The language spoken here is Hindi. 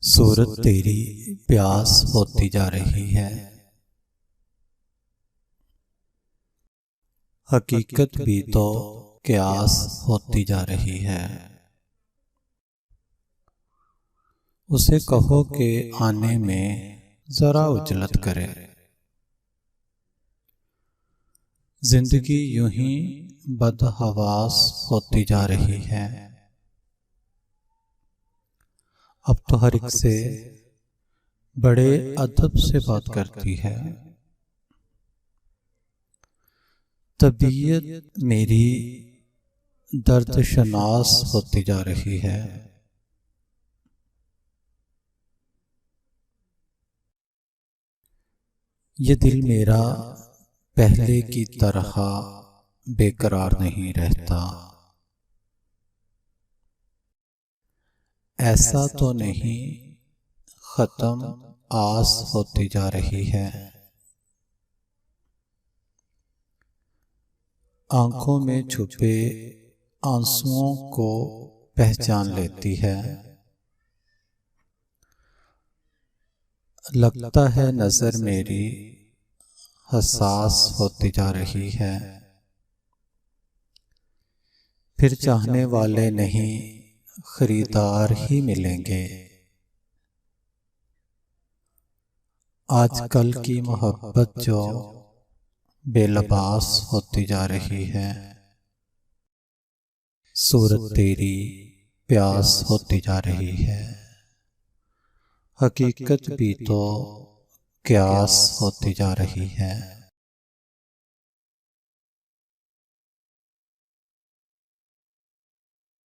सूरत तेरी प्यास होती जा रही है। हकीकत भी तो क्यास होती जा रही है। उसे कहो कि आने में जरा उजलत करे। जिंदगी यूं ही बदहवास होती जा रही है। अब तो हर एक से बड़े अदब से बात करती है। तबीयत मेरी दर्द शनास होती जा रही है। ये दिल मेरा पहले की तरह बेकरार नहीं रहता। ऐसा तो नहीं खत्म आस होती जा रही है। आंखों में छुपे आंसुओं को पहचान लेती है। लगता है नजर मेरी हसास होती जा रही है। फिर चाहने वाले नहीं खरीदार ही मिलेंगे। आजकल की मोहब्बत जो बेलबास होती जा रही है। सूरत तेरी प्यास होती जा रही है। हकीकत भी तो क्यास होती जा रही है।